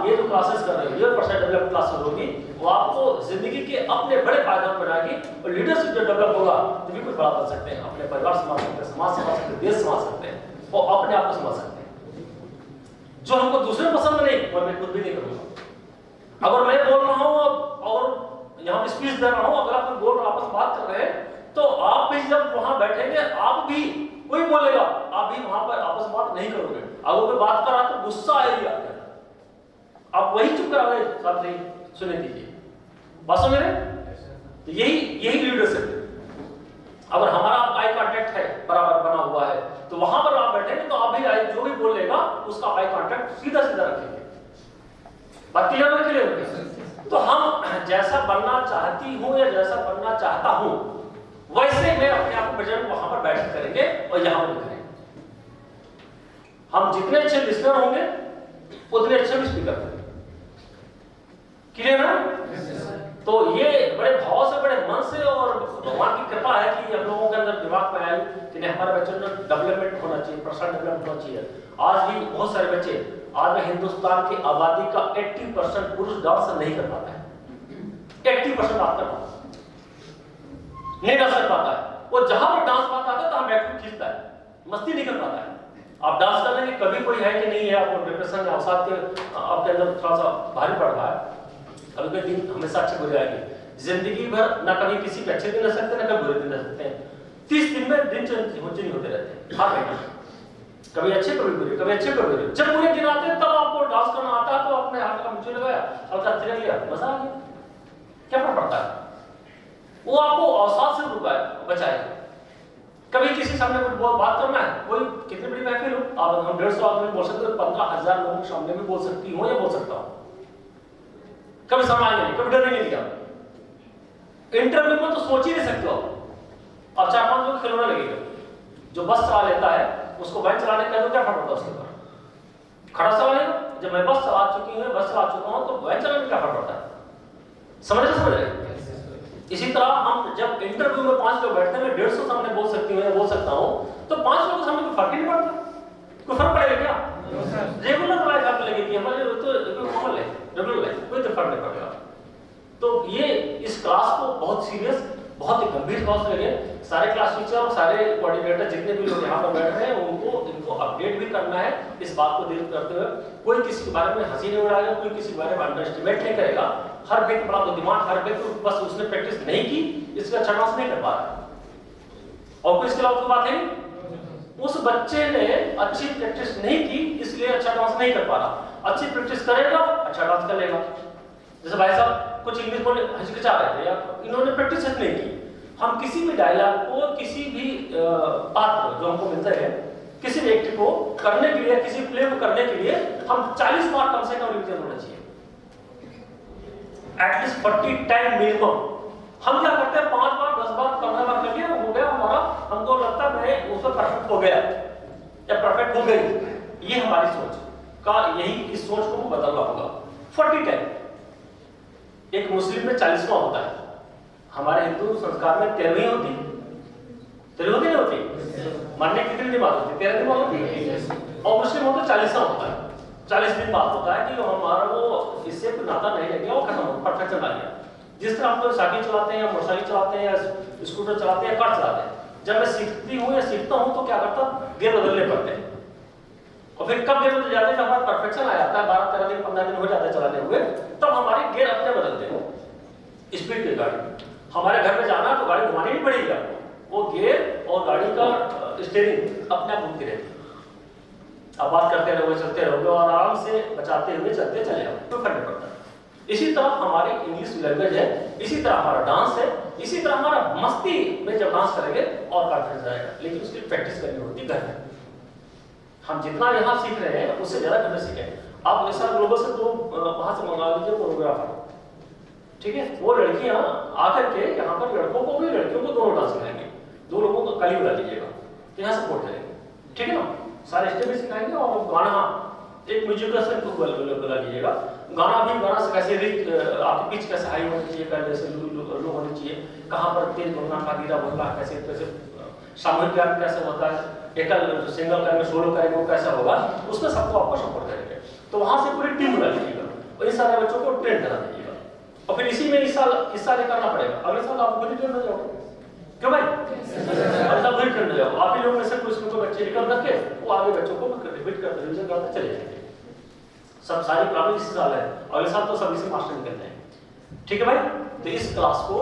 आप ये जो क्लासेस कर रहे हो, ये पर्सनल डेवलपमेंट क्लासेस होगी, वो आपको जिंदगी के अपने बड़े फायदे बनाएगी और लीडरशिप जो डेवलप होगा तो भी कुछ बड़ा बन सकते हैं, अपने परिवार संभाल सकते हैं, समाज संभाल सकते हैं, देश संभाल सकते हैं और अपने आप को संभाल सकते हैं। जो हमको दूसरे पसंद नहीं वो मैं खुद भी नहीं करूंगा। अगर मैं बोल रहा हूँ और यहाँ स्पीच दे रहा हूँ, अगर आप बोल रहे आपस बात कर रहे हैं तो आप भी जब वहां बैठेंगे आप भी कोई बोलेगा, आप भी वहां पर आपस में बात नहीं करोगे। अगर कोई बात कर रहा तो गुस्सा आएगी आपके अंदर, आप वही चुप कराओगे, साथ नहीं सुने दीजिए, बात समझ रहे? तो यही लीडरशिप है। अगर हमारा आई कांटेक्ट है बराबर बना हुआ है तो वहां पर आप बैठेंगे तो आप भी जो भी बोलेगा उसका आई कांटेक्ट सीधा रखेंगे। बात क्लियर है? क्लियर है? तो हम जैसा बनना चाहती हूं या जैसा बनना चाहता हूं वैसे मैं अपने आप को प्रेजेंट वहां पर बैठ करेंगे और यहां पर करेंगे। हम जितने अच्छे लिसनर होंगे उतने अच्छे भी स्पीकर होंगे। क्लियर है? तो ये बड़े भाव से, बड़े मन से और भगवान की कृपा है कि हम लोगों के अंदर दिमाग में आई कि नहीं हमारे बच्चों में डेवलपमेंट होना चाहिए, पर्सनल डेवलपमेंट होना चाहिए। आज भी बहुत सारे बच्चे, आज में हिंदुस्तान की आबादी का 80% पुरुष डांस नहीं कर पाता है। 80% बात कर पाता नहीं डांस कर पाता है। वो जहां पर डांस बात आता है तो हम बैठ खींचता है, मस्ती नहीं कर पाता है। आप डांस करने की कभी कोई है कि नहीं है, आपको डिप्रेशन या अवसाद के आपके अंदर थोड़ा सा भारी पड़ रहा है, कभी कोई दिन हमेशा अच्छे बुरे आएंगे। जिंदगी भर ना कभी किसी के अच्छे दिन रह सकते ना कभी बुरे दिन रह सकते हैं। 30 दिन में दिन चेंज होते रहते हैं हर महीने, कभी अच्छे कभी बुरे, कभी अच्छे कभी बुरे। जब बुरे दिन आते हैं तब आपको डांस करना आता है तो अपने हाथ का मुझे लगाया, हल्का थिरक लिया, मजा आ गया, क्या फर्क पड़ता है? वो आपको अवसाद से बचाएगा। कभी किसी सामने कुछ बात करना है, कोई कितनी बड़ी महफिल हो, आप हम 150 आदमी बोल सकते हो, 15,000 लोगों के सामने भी बोल सकती हूँ या बोल सकता हूँ, कभी शर्माएंगे नहीं, कभी डरेंगे नहीं। आप इंटरव्यू में तो सोच ही नहीं सकते हो, अब 4-5 लोग खिलौना लगेगा। जो बस चला लेता है उसको वैन चलाने का क्या फर्क पड़ता है उसके ऊपर? खड़ा चलाने, जब मैं बस चला चुकी हूँ, बस चला चुका हूँ, तो वैन चलाने में क्या फर्क पड़ता है? समझ रहे? इसी तरह हम जब इंटरव्यू में 5 लोग बैठते हैं, मैं 150 सामने बोल सकती हूँ या बोल सकता हूँ, तो 5 लोगों के सामने कोई फर्क ही नहीं पड़ता। कोई फर्क पड़ेगा क्या? रेगुलर लाइफ आपको लगेगी, हमारे तो नॉर्मल है, रेगुलर लाइफ, कोई तो फर्क नहीं पड़ेगा। तो ये इस क्लास को बहुत सीरियस, बहुत ही गंभीर क्लास लगे। सारे क्लास टीचर और सारे कोऑर्डिनेटर जितने भी लोग यहाँ पर बैठ रहे हैं इनको अपडेट भी करना है इस बात को डील करते हुए। कोई किसी के बारे में हंसी नहीं उड़ाएगा, कोई किसी के बारे में अंडर एस्टिमेट नहीं करेगा। हर व्यक्ति बड़ा बुद्धिमान, हर व्यक्ति बस उसने प्रैक्टिस नहीं की इसका अच्छा डांस नहीं कर पा रहा और कोई इसके अलावा बात है। उस बच्चे ने अच्छी प्रैक्टिस नहीं की इसलिए अच्छा डांस नहीं कर पा रहा। अच्छी प्रैक्टिस करेगा अच्छा डांस कर लेगा। जैसे भाई साहब कुछ इंग्लिश बोलने हिचकिचा रहे थे या इन्होंने प्रैक्टिस नहीं की। हम किसी भी डायलॉग को, किसी भी पात्र जो हमको मिलता है, किसी भी एक्ट को करने के लिए, किसी प्ले को करने के लिए हम 40 बार कम से कम रिवीजन होना चाहिए, एटलीस्ट 40 टाइम मिनिमम। हम क्या करते हैं 5 बार 10 बार 15 बार कर लिया, हो गया हमारा, हमको लगता है मैं उसमें परफेक्ट हो गया या परफेक्ट हो गई। ये हमारी सोच का, यही इस सोच को बदलना होगा। 40 टाइम, एक मुस्लिम में 40वां होता है, हमारे हिंदू संस्कार में 13वीं होती, 13 होती नहीं होती, मानने कितनी दिन बाद होती? 13 दिन बाद होती है। और मुस्लिम हो तो 40वां होता है, 40 दिन बाद होता है कि हमारा वो इससे कोई नाता नहीं लग गया, वो खत्म हो, परफेक्शन आ गया। जिस तरह हम लोग साइकिल चलाते हैं या मोटरसाइकिल चलाते हैं या स्कूटर चलाते हैं, कार चलाते हैं, जब मैं सीखती हूँ या सीखता हूँ तो क्या करता, गियर बदलने पड़ते हैं। और फिर कब गियर बदल जाते हैं, जब हमारा परफेक्शन आ जाता है, 12-13 दिन 15 दिन हो जाते हैं चलाने हुए, तब हमारे गियर अपने बदलते हैं। स्पीड की गाड़ी, हमारे घर में जाना तो गाड़ी घुमानी नहीं पड़ेगी आपको, वो गियर और गाड़ी का स्टीयरिंग अपने आप घूमती रहती है। अब बात करते रहोगे, चलते रहोगे और आराम से बचाते हुए चलते चले आओ, कोई फर्क नहीं पड़ता। इसी तरह हमारी इंग्लिश लैंग्वेज है, इसी तरह हमारा डांस है, इसी तरह हमारा मस्ती में जब डांस करेंगे और कॉन्फिडेंस आएगा, लेकिन उसकी प्रैक्टिस करनी होती है घर में। हम जितना यहाँ सीख रहे हैं उससे ज्यादा घर में सीखें। आप ऐसा ग्लोबल से तो वहां से मंगा लीजिए कोरियोग्राफर, ठीक है, वो लड़कियां आकर के यहाँ पर लड़कों को भी लड़कियों को दोनों डांस सिखाएंगे, 2 लोगों को कली बुला लीजिएगा तो यहाँ सपोर्ट करेंगे, ठीक है ना। सारे स्टेप भी सिखाएंगे और गाना एक म्यूजिकल से बुला लीजिएगा, गाना भी गाना से कैसे आपकी पिच कैसे हाई होनी चाहिए, कैसे लो होनी चाहिए, कहाँ पर तेज बोलना, का धीरा बोलना, कैसे कैसे सामूहिक गान कैसे होता है, एकल सिंगल करेंगे, सोलो करेंगे, वो कैसा होगा, उसमें सबको आपको सपोर्ट करेंगे। तो वहां से पूरी टीम बुला लीजिएगा। और इन सारे बच्चों को ट्रेन करा दीजिएगा, और फिर इसी में इस साल ये करना पड़ेगा, अगले साल आप खुद ट्रेन हो जाओगे। क्यों भाई? अगले साल खुद ट्रेन हो जाओगे। आप ही लोग में से कुछ को बच्चे निकल रखे, वो आगे बच्चों को रिपीट करते रिविजन करते चले जाएंगे। सब सारी प्रॉब्लम इसी साल है, अगले साल तो सभी से मास्टर निकलते हैं। ठीक है भाई? तो इस क्लास को,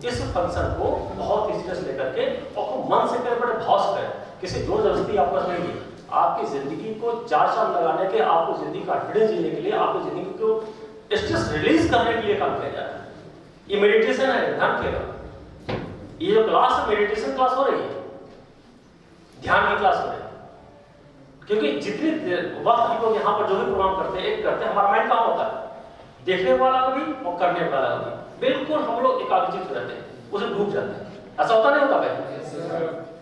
इस फंक्शन को बहुत ही सीरियस लेकर के और मन से करें, बड़े भाव से करें, किसी जोर जबरदस्ती आपको नहीं है। आपकी जिंदगी को 4 साल लगाने के, आपको जिंदगी का कॉन्फिडेंस जीने के लिए, आपकी जिंदगी को स्ट्रेस रिलीज करने के लिए काम किया जा रहा है। ये मेडिटेशन है, ध्यान रखिएगा। ये जो क्लास है मेडिटेशन क्लास हो रही है, ध्यान की क्लास हो रही है। क्योंकि जितनी वक्त हम लोग यहाँ पर जो भी प्रोग्राम करते हैं, एक करते हैं, हमारा माइंड कहाँ होता है? देखने वाला भी और करने वाला भी। बिल्कुल हम लोग एकाग्रचित्त रहते हैं, उसे डूब जाते हैं। ऐसा होता नहीं होता भाई?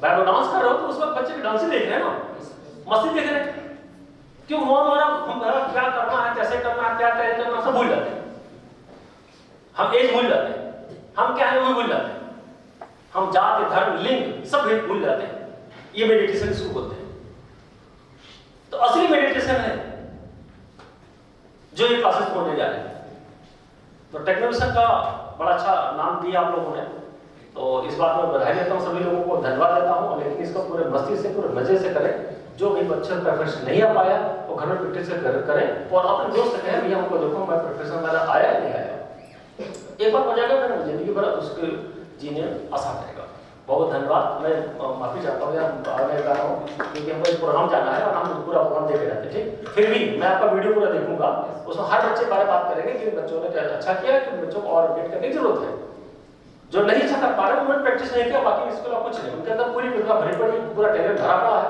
भाई वो डांस कर रहे हो तो उस वक्त बच्चे डांस ही देख रहे हैं ना, मस्ती देख रहे हैं। क्यों? हमारा क्या करना है, कैसे करना है, क्या तैयारी करना, सब भूल जाते हैं। हम एज भूल जाते हैं, हम क्या है वो भूल जाते हैं, हम जाति धर्म लिंग सब भूल जाते हैं। ये मेडिटेशन इसको बोलते हैं। तो असली मेडिटेशन है जो ये क्लासेस होने जा रहे हैं। तो टेक्नोविजन का बड़ा अच्छा नाम दिया आप लोगों ने, तो इस बात में बधाई देता हूँ, सभी लोगों को धन्यवाद देता हूँ। लेकिन इसको पूरे मस्ती से, पूरे मजे से करें। जो भी बच्चे प्रेफरेंस नहीं आ पाया वो घर में प्रैक्टिस करें, और अपने दोस्त कहें भैया हमको देखो मैं प्रोफेशन वाला आया नहीं आया। एक बार हो जाएगा मेरा जिंदगी भर उसके जीने आसान रहेगा। बहुत धन्यवाद। मैं माफी चाहता हूँ यार, मैं कह रहा हूँ क्योंकि हमको एक प्रोग्राम जाना है और हम पूरा प्रोग्राम देखे रहते हैं। ठीक, फिर भी मैं आपका वीडियो पूरा देखूंगा, उसमें हर बच्चे बारे बात करेंगे कि बच्चों ने अच्छा किया, कि बच्चों को और अपडेट करने की जरूरत है। जो नहीं अच्छा कर पा रहे उन्होंने प्रैक्टिस नहीं किया, बाकी इसके अलावा कुछ नहीं। उनके अंदर पूरी प्रतिभा भरी पड़ी, पूरा टैलेंट भरा पड़ा है,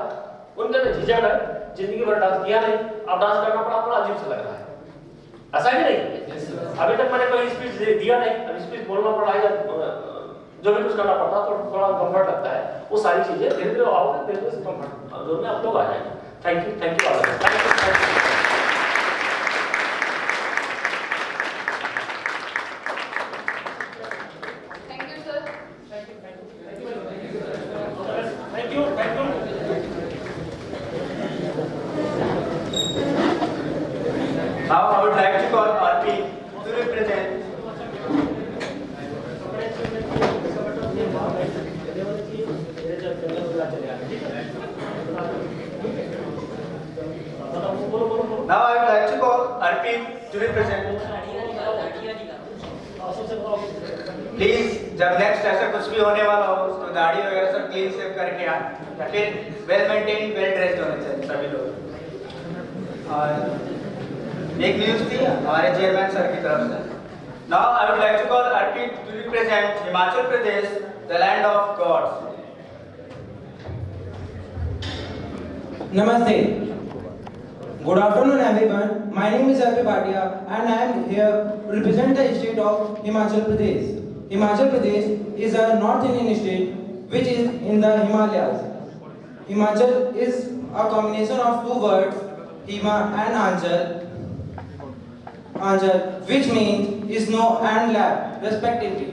उनके अंदर झिझक है, जिंदगी भर डांस किया नहीं, अब डांस करना पड़ा, थोड़ा अजीब सा लग रहा है। ऐसा ही नहीं? अभी तक मैंने कोई स्पीच दिया नहीं, अब स्पीच बोलना पड़ा है या जो भी कुछ करना पड़ता तो थोड़ा कंफर्ट लगता है। वो सारी चीजें धीरे धीरे आओगे, धीरे धीरे कंफर्ट जोन में आप लोग आ जाएंगे। Thank you, thank you, thank you. Now I would like to call RP to represent. Now I would like to call RP to represent. Please जब नेक्स्ट ऐसा कुछ भी होने वाला हो तो दाढ़ी वगैरह सब क्लीन शेव करके आए, या फिर वेल मेंटेन, वेल ड्रेस्ड होने चाहिए सभी लोग। और एक न्यूज़ थी हमारे चेयरमैन सर की तरफ से। Now I would like to call RP to represent Himachal Pradesh, the land of gods. Namaste. Good afternoon everyone. My name is Arpi Bhatia and I am here to represent the state of Himachal Pradesh. Himachal Pradesh is a North Indian state which is in the Himalayas. Himachal is a combination of two words, Hima and Anchal. Anchal, which means snow and lap respectively.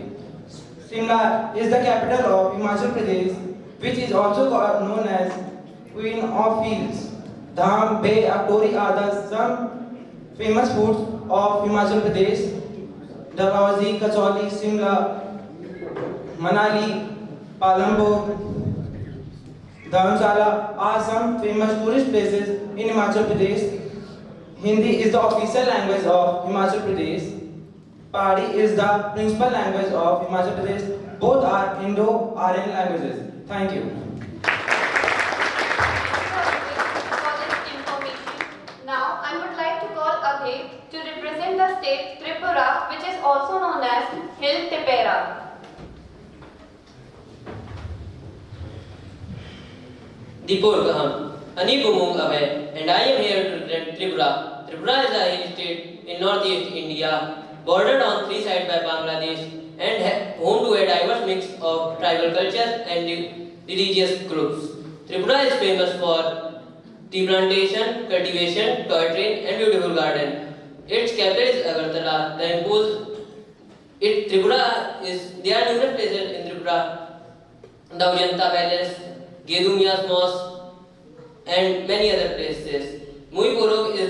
Shimla is the capital of Himachal Pradesh, which is also known as Queen of Fields. Dham, Bay, Aktori are the some famous foods of Himachal Pradesh. Dalhousie, Kasauli, Shimla, Manali, Palanpur, Dharamshala are some famous tourist places in Himachal Pradesh. Hindi is the official language of Himachal Pradesh. Pahari is the principal language of Himachal Pradesh. Both are Indo-Aryan languages. Thank you. Now I would like to call Abhay to represent the state Tripura, which is also known as Hill Tipera. Dipurgaham, Anipumung Abhay, and I am here to represent Tripura. Tripura is a hill state in northeast India, bordered on three sides by Bangladesh and home to a diverse mix of tribal cultures and religious groups. Tripura is famous for tea plantation, cultivation, toy train and beautiful garden. Its capital is Agartala. There are numerous places in Tripura. The Ujanta Palace, Gedumia's Mosque and many other places. Muipuruk is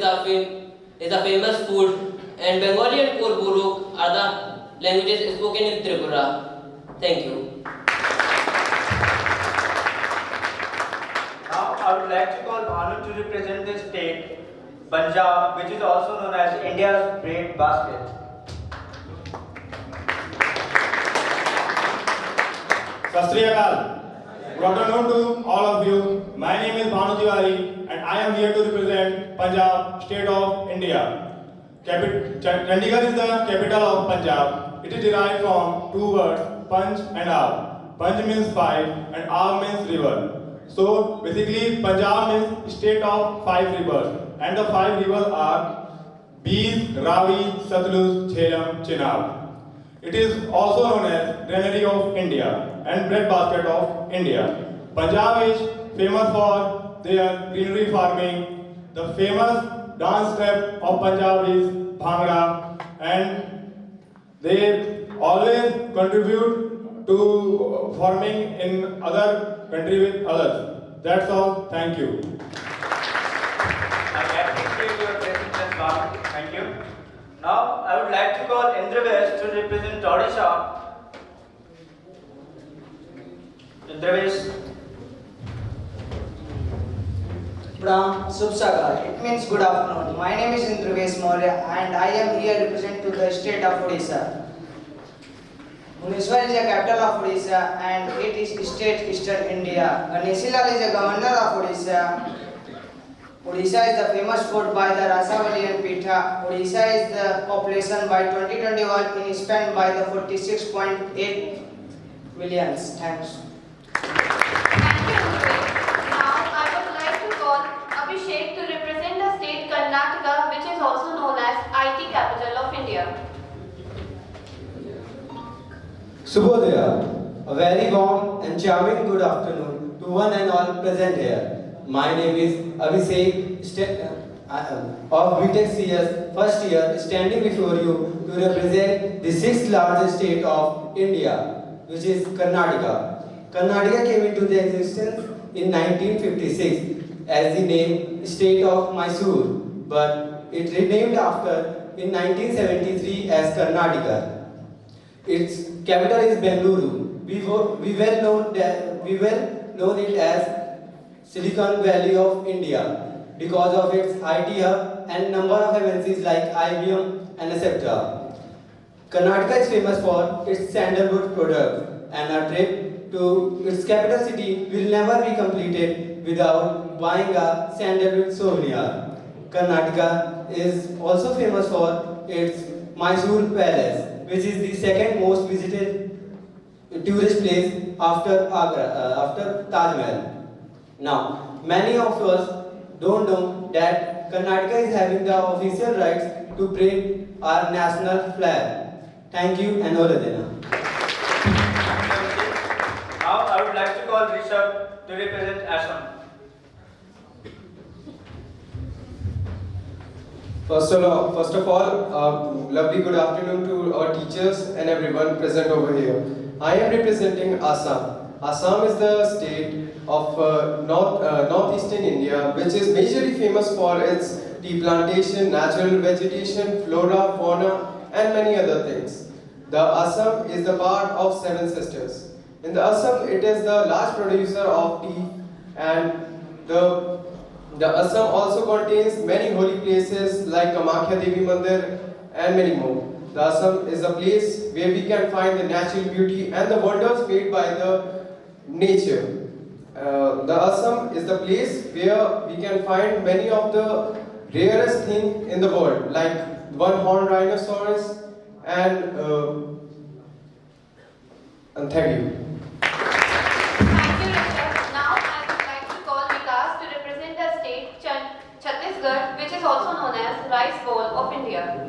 the famous food and Bengali and Kurburuk are the languages spoken in Tripura. Thank you. Now I would like to call Bhanu to represent the state Punjab, which is also known as India's bread basket. Sat Sri Akal. Good afternoon to all of you. My name is Bhanu Tiwari and I am here to represent Punjab, state of India. Chandigarh is the capital of Punjab. It is derived from two words, Panj and Aab. Panj means 5 and Aab means river. So basically Punjab means state of 5 rivers, and the 5 rivers are Bees, Ravi, Satluj, Jhelum, Chenab. It is also known as granary of India and breadbasket of India. Punjab is famous for their greenery farming. The famous dance step of Punjab is Bhangra, and they always contribute to farming in other country with others. That's all. Thank you. I appreciate your presence, Bhanu. Thank you. Now I would like to call Indravesh to represent Odisha. Indravesh. Shubh Sakal. It means good afternoon. My name is Indravesh Maurya and I am here represent to the state of Odisha. Bhubaneswar is the capital of Odisha and it is state Eastern India. Ganeshalal is the governor of Odisha. Odisha is the famous food by the Rasavali and Pitha. Odisha is the population by 2021 is spent by the 46.8 millions. Thanks. Thank you, Uday. Now I would like to call Abhishek to represent the state Karnataka, which is also known as IT capital of India. Subhodaya, a very warm and charming good afternoon to one and all present here. My name is Abhishek of BTech CS first year, standing before you to represent the 6th largest state of India, which is Karnataka. Karnataka came into the existence in 1956 as the name state of Mysore, but it renamed after in 1973 as Karnataka. Its capital is Bengaluru. We were known it as Silicon Valley of India because of its IT hub and number of MNCs like IBM and etc. Karnataka is famous for its sandalwood products, and a trip to its capital city will never be completed without buying a sandalwood souvenir. Karnataka is also famous for its Mysore Palace, which is the second most visited tourist place after Taj Mahal. Now, many of us don't know that Karnataka is having the official rights to print our national flag. Thank you and Oladena. Now I would like to call Rishabh to represent Assam. First of all, lovely good afternoon to our teachers and everyone present over here. I am representing Assam. Assam is the state of northeastern India, which is majorly famous for its tea plantation, natural vegetation, flora, fauna, and many other things. The Assam is the part of 7 sisters. In the Assam, it is the large producer of tea, and the Assam also contains many holy places like Kamakhya Devi Mandir and many more. The Assam is a place where we can find the natural beauty and the wonders made by the nature. The Assam is the place where we can find many of the rarest things in the world, like one-horned rhinoceros and thank you. Thank you, Rishabh. Now I would like to call Vikas to represent the state Chhattisgarh, which is also known as Rice Bowl of India.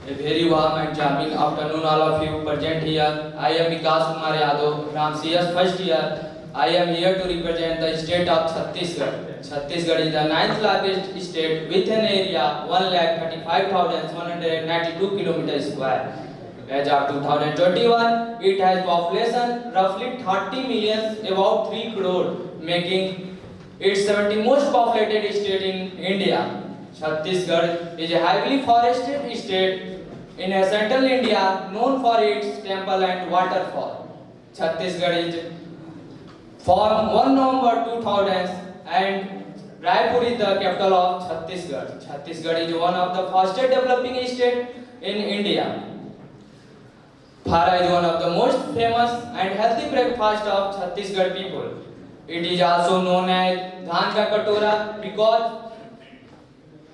A very warm and charming afternoon all of you present here. I am Vikas Kumar Yadav from CS first year. I am here to represent the state of Chhattisgarh. Chhattisgarh is the 9th largest state with an area 1,35,192 km². As of 2021, it has population roughly 30 million, about 3 crore, making It's 70th most populated state in India. Chhattisgarh is a heavily forested state in central India known for its temple and waterfall. Chhattisgarh is formed 1 November 2000 and Raipur is the capital of Chhattisgarh. Chhattisgarh is one of the fastest developing states in India. Phara is one of the most famous and healthy breakfast of Chhattisgarh people. It is also known as Dhan ka Katora because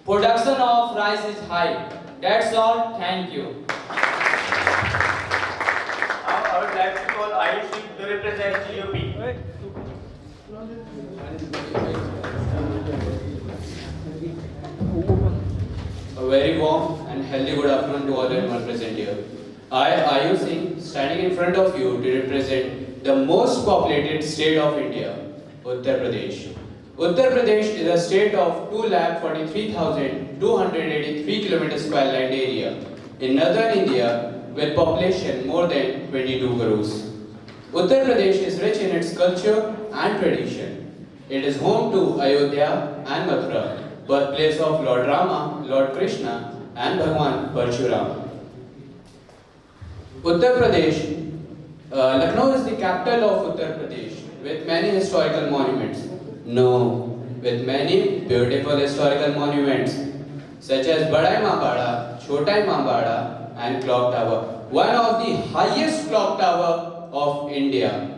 production of rice is high. That's all. Thank you. Now I would like to call Ayushi to represent UP. A very warm and healthy good afternoon to all everyone present here. I, Ayush Singh, standing in front of you to represent the most populated state of India, Uttar Pradesh. Uttar Pradesh is a state of 2,43,283 km square land area in northern India with population more than 22 crores. Uttar Pradesh is rich in its culture and tradition. It is home to Ayodhya and Mathura, birthplace of Lord Rama, Lord Krishna and Bhagwan Parshuram. Uttar Pradesh, Lucknow is the capital of Uttar Pradesh with many historical monuments. No, with many beautiful historical monuments such as Bada Imambada, Chota Imambada and Clock Tower, one of the highest clock tower of India.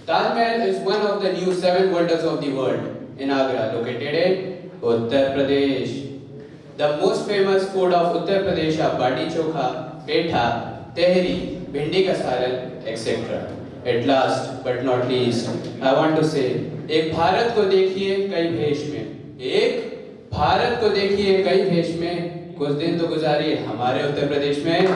Taj Mahal is one of the new 7 wonders of the world in Agra, located in Uttar Pradesh. The most famous food of Uttar Pradesh are bati chokha, petha, tehri, bhindi ka saran, etc. At last but not least, I want to say, एक भारत को देखिए कई भेष में, एक भारत को देखिए कई भेष में, कुछ दिन तो गुजारिए हमारे उत्तर प्रदेश में.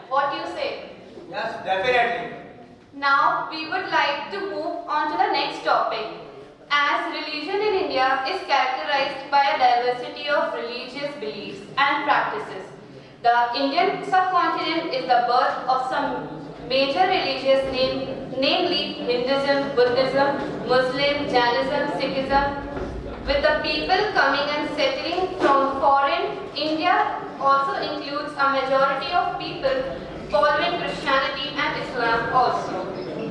What do you say? Yes, definitely. Now we would like to move on to the next topic. As religion in India is characterized by a diversity of religious beliefs and practices, the Indian subcontinent is the birth of some major religious namely Hinduism, Buddhism, Muslim, Jainism, Sikhism. With the people coming and settling from foreign, India also includes a majority of people following Christianity and Islam also.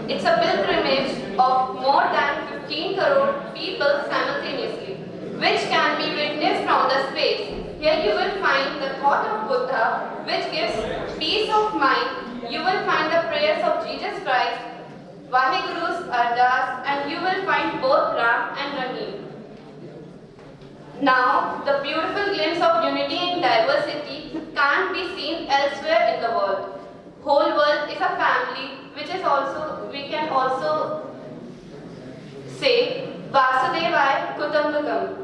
It's a pilgrimage of more than 15 crore people simultaneously, which can be witnessed from the space. Here you will find the thought of Buddha, which gives peace of mind. You will find the prayers of Jesus Christ, Vaheguru's Ardas, and you will find both Ram and Rahim. Now, the beautiful glimpse of unity in diversity can't be seen elsewhere in the world. Whole world is a family, which is also, we can also say, Vasudevaya Kutumbakam.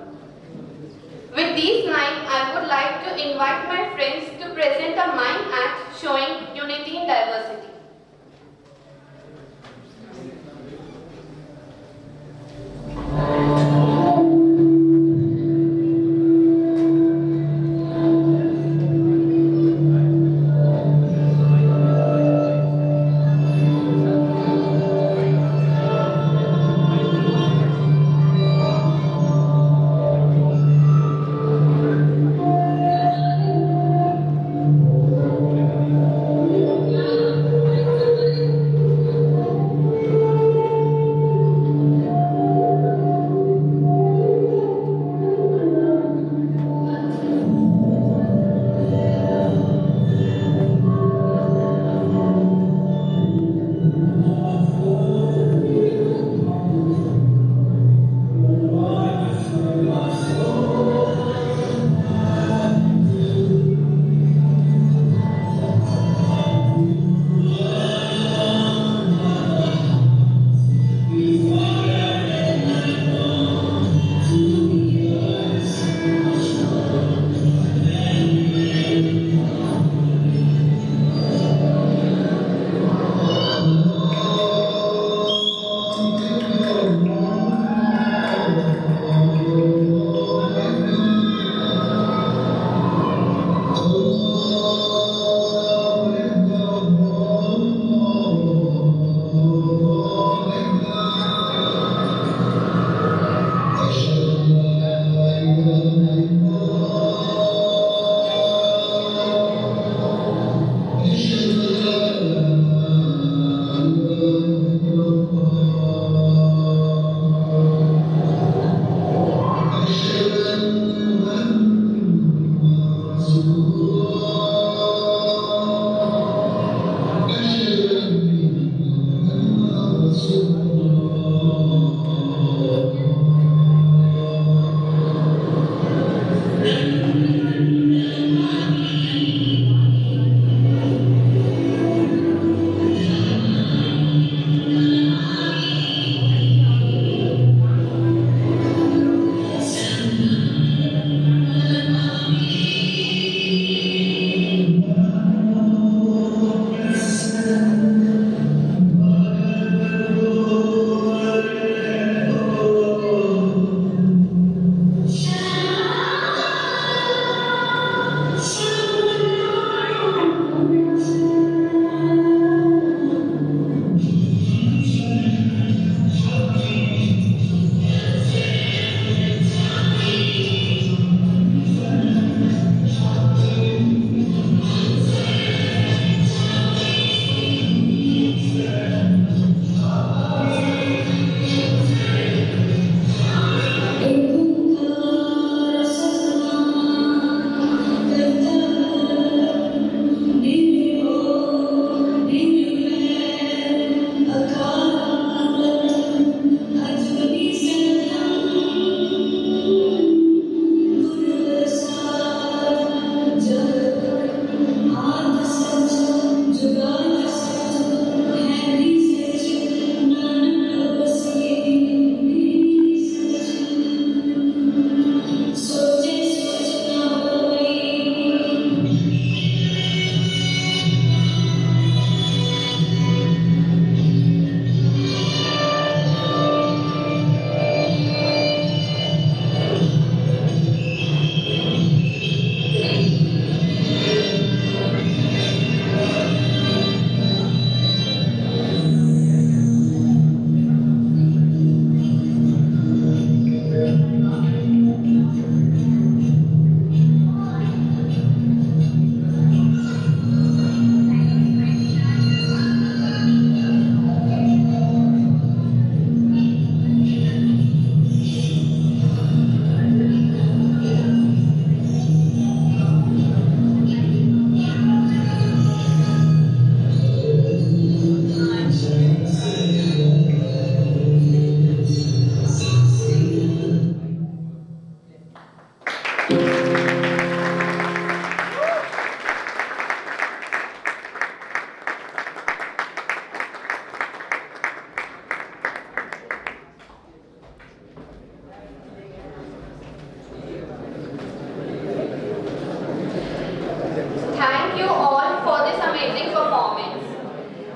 With these lines, I would like to invite my friends to present a mime act showing unity in diversity.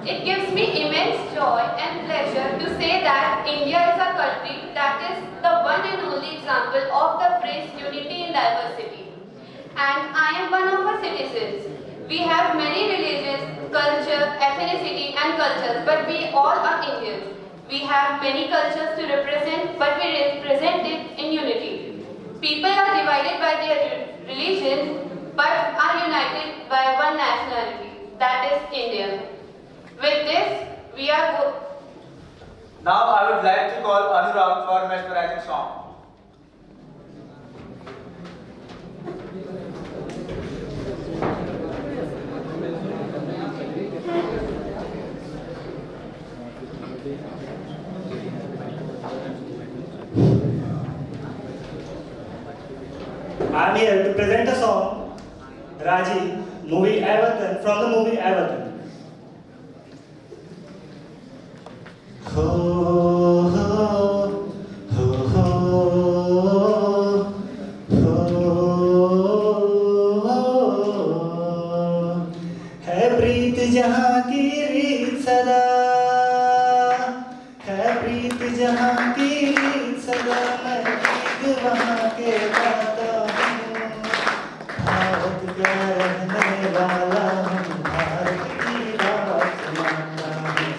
It gives me immense joy and pleasure to say that India is a country that is the one and only example of the phrase unity in diversity. And I am one of her citizens. We have many religions, culture, ethnicity and cultures, but we all are Indians. We have many cultures to represent, but we represent it in unity. People are divided by their religion, but are united by one nationality, that is India. With this, we are Now I would like to call Anurag for mesmerizing song. I am here to present a song, Raji, movie Everton, from the movie Everton. Ho, ho, ho, ho, ho, है प्रीत जहाँ की रीत सदा, है प्रीत जहाँ की रीत सदा, मैं गीत वहाँ के गाता हूँ, भारत का रहने वाला हूँ, भारत की बात सुनाता हूँ।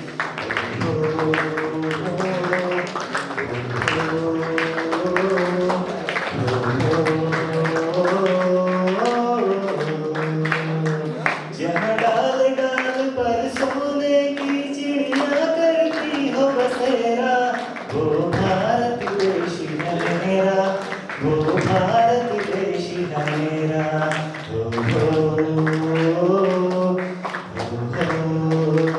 जहाँ डाल डाल पर सोने की चिड़िया करती हो बसेरा, वो भारत देश है मेरा, वो भारत देश है मेरा। हो, हो, हो, हो, हो।